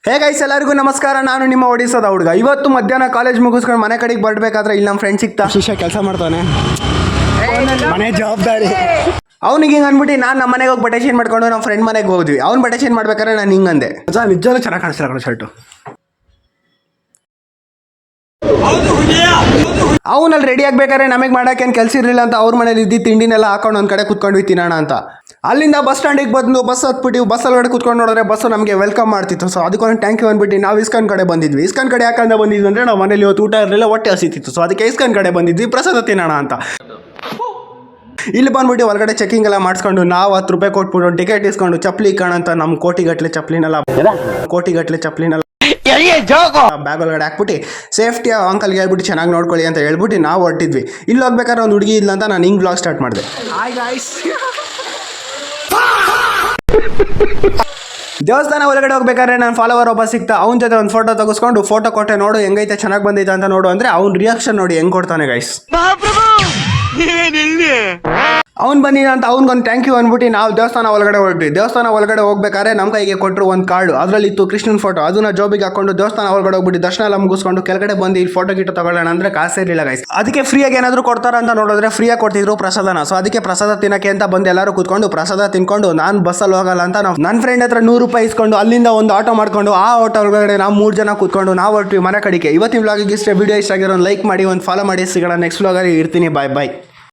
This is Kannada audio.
ಹೇ ಗೈಸ್, ಎಲ್ಲರಿಗೂ ನಮಸ್ಕಾರ. ನಾನು ನಿಮ್ಮ ಒಡಿಸ್ಸಾದ ಹುಡುಗ. ಇವತ್ತು ಮಧ್ಯಾಹ್ನ ಕಾಲೇಜ್ ಮುಗಿಸ್ಕೊಂಡು ಮನೆ ಕಡೆಗೆ ಬರಬೇಕಾದ್ರೆ ಇಲ್ಲಿ ನಮ್ಮ ಫ್ರೆಂಡ್ ಸಿಕ್ತಾ. ಶಿಷ್ಯ ಕೆಲಸ ಮಾಡ್ತಾನೆ, ಮನೆ ಜವಾಬ್ದಾರಿ. ಅವ್ನಿಗೆ ಹಿಂಗೆ ಅಂದ್ಬಿಟ್ಟು ನಾನು ನಮ್ಮ ಮನೆಗೆ ಹೋಗಿ ಬಟ್ಟೆ ಚೇಂಜ್ ಮಾಡ್ಕೊಂಡು ನಮ್ಮ ಫ್ರೆಂಡ್ ಮನೆಗೆ ಹೋದ್ವಿ. ಅವ್ನು ಬಟ್ಟೆ ಚೇಂಜ್ ಮಾಡ್ಬೇಕಾದ್ರೆ ನಾನು ಹಿಂಗಂದೆ, ನಿಜವಾಗ್ಲೂ ಚೆನ್ನಾಗಿ ಕಾಣಿಸ್ತಾರೆ ಕಣ ಶರ್ಟು. ಅವನಲ್ಲಿ ರೆಡಿ ಆಗ್ಬೇಕಾದ್ರೆ ನಮಗೆ ಮಾಡೋಕ್ಕೇನು ಕೆಲಸ ಇರಲಿಲ್ಲ ಅಂತ ಅವ್ರ ಮನೇಲಿ ಇದ್ದು ತಿಂಡಿನೆಲ್ಲ ಹಾಕೊಂಡು ಒಂದು ಕಡೆ ಕುತ್ಕೊಂಡು ತಿನ್ನೋಣ ಅಂತ. ಅಲ್ಲಿಂದ ಬಸ್ ಸ್ಟ್ಯಾಂಡಿಗೆ ಬಂದು ಬಸ್ ಹತ್ಬಿಟ್ಟು ಬಸ್ ಒಳಗಡೆ ಕುತ್ಕೊಂಡು ನೋಡಿದ್ರೆ ಬಸ್ಸು ನಮಗೆ ವೆಲ್ಕಮ್ ಮಾಡ್ತಿತ್ತು. ಸೊ ಅದಕ್ಕೊಂದು ಟ್ಯಾಂಕ್ ಯು ಅಂದ್ಬಿಟ್ಟು ನಾವು ಇಸ್ಕಾನ್ ಕಡೆ ಬಂದಿದ್ವಿ. ಇಸ್ಕಾನ್ ಕಡೆ ಯಾಕಂದ್ರೆ ಬಂದಿದ್ವಿ ಅಂದರೆ ನಾವು ಮನೇಲಿ ಇವತ್ತು ಊಟ ಇರಲಿಲ್ಲ, ಹೊಟ್ಟೆ ಹಸಿತಿತ್ತು. ಸೊ ಅದಕ್ಕೆ ಇಸ್ಕಾನ್ ಕಡೆ ಬಂದಿದ್ವಿ ಪ್ರಸಾದ ತಿನ್ನೋಣ ಅಂತ. ಇಲ್ಲಿ ಬಂದ್ಬಿಟ್ಟು ಒಳಗಡೆ ಚೆಕಿಂಗ್ ಎಲ್ಲ ಮಾಡಿಸ್ಕೊಂಡು ನಾವು 10 ರೂಪಾಯಿ ಕೊಟ್ಬಿಟ್ಟು ಟಿಕೆಟ್ ಇಸ್ಕೊಂಡು ಚಪ್ಪಲಿ ಕಾಣಂತ ನಮ್ಮ ಕೋಟಿಗಟ್ಟಲೆ ಚಪ್ಪಲಿನೆಲ್ಲ ಬ್ಯಾಗ್ ಒಳಗಡೆ ಹಾಕ್ಬಿಟ್ಟು ಸೇಫ್ಟಿ ಅಂಕಲ್ಗೆ ಹೇಳ್ಬಿಟ್ಟು ಚೆನ್ನಾಗಿ ನೋಡ್ಕೊಳ್ಳಿ ಅಂತ ಹೇಳ್ಬಿಟ್ಟು ನಾವು ಹೊರಟಿದ್ವಿ. ಇಲ್ಲಿ ಹೋಗ್ಬೇಕಾದ್ರೆ ಒಂದು ಹುಡುಗಿ ಇಲ್ಲ ಅಂತ ನಾನು ಹಿಂಗೆ ವ್ಲಾಗ್ ಸ್ಟಾರ್ಟ್ ಮಾಡಿದೆ. ದೇವಸ್ಥಾನ ಒಳಗಡೆ ಹೋಗ್ಬೇಕಾದ್ರೆ ನನ್ನ ಫಾಲೋವರ್ ಒಬ್ಬ ಸಿಕ್ತಾ. ಅವ್ನ ಜೊತೆ ಒಂದು ಫೋಟೋ ತೆಗೆಸ್ಕೊಂಡು ಫೋಟೋ ಕೊಟ್ಟೆ, ನೋಡು ಹೆಂಗೈತೆ, ಚೆನ್ನಾಗಿ ಬಂದೈತೆ ಅಂತ ನೋಡು ಅಂದರೆ ಅವ್ನ ರಿಯಾಕ್ಷನ್ ನೋಡಿ ಹೆಂಗೆ ಕೊಡ್ತಾನೆ ಗೈಸ್. ಅವ್ನು ಬಂದಿದ್ದ ಅಂತ ಅವ್ನಿಗೊಂದು ಥ್ಯಾಂಕ್ ಯು ಅಂದ್ಬಿಟ್ಟು ನಾವು ದೇವಸ್ಥಾನ ಒಳಗಡೆ ಹೊರಟ್ವಿ. ದೇವಸ್ಥಾನ ಒಳಗಡೆ ಹೋಗ್ಬೇಕಾದ್ರೆ ನಮ್ಮ ಕೈಗೆ ಕೊಟ್ಟರು ಒಂದು ಕಾರ್ಡು, ಅದರಲ್ಲಿ ಇತ್ತು ಕೃಷ್ಣನ್ ಫೋಟೋ. ಅದನ್ನ ಜೋಬಿಗೆ ಹಾಕೊಂಡು ದೇವಸ್ಥಾನ ಒಳಗಡೆ ಹೋಗ್ಬಿಟ್ಟು ದರ್ಶನ ಎಲ್ಲ ಮುಗಿಸ್ಕೊಂಡು ಕೆಳಗಡೆ ಬಂದು ಇಲ್ಲಿ ಫೋಟೋ ಗಿಟೋ ತಗೊಳ್ಳೋಣ ಅಂದರೆ ಕಾಸೇ ಇರಲಿಲ್ಲ ಗೈಸ್. ಅದಕ್ಕೆ ಫ್ರೀಯಾಗಿ ಏನಾದರೂ ಕೊಡ್ತಾರ ಅಂತ ನೋಡಿದ್ರೆ ಫ್ರೀಯಾಗಿ ಕೊಡ್ತಿದ್ರು ಪ್ರಸಾದನ. ಸೊ ಅದಕ್ಕೆ ಪ್ರಸಾದ ತಿನ್ನಕ್ಕೆ ಅಂತ ಬಂದು ಎಲ್ಲರೂ ಕೂತ್ಕೊಂಡು ಪ್ರಸಾದ ತಿನ್ಕೊಂಡು ನಾನು ಬಸ್ಸಲ್ಲಿ ಹೋಗಲ್ಲ ಅಂತ ನಾವು ನನ್ನ ಫ್ರೆಂಡ್ ಹತ್ರ 100 ರೂಪಾಯಿ ಇಸ್ಕೊಂಡು ಅಲ್ಲಿಂದ ಒಂದು ಆಟೋ ಮಾಡ್ಕೊಂಡು ಆ ಆಟೋ ಒಳಗಡೆ ನಾವು 3 ಜನ ಕೂತ್ಕೊಂಡು ನಾವು ಹೊರಟ್ವಿ ಮನೆ ಕಡೆಗೆ. ಇವತ್ತಿನ ವ್ಲಾಗಿಗೆ ಇಷ್ಟ, ವಿಡಿಯೋ ಇಷ್ಟ ಆಗಿರೋ ಒಂದು ಲೈಕ್ ಮಾಡಿ, ಒಂದು ಫಾಲೋ ಮಾಡಿ. ಸಿಗೋಣ ನೆಕ್ಸ್ಟ್ ವ್ಲಾಗಲ್ಲಿ. ಇರ್ತೀನಿ, ಬಾಯ್ ಬಾಯ್.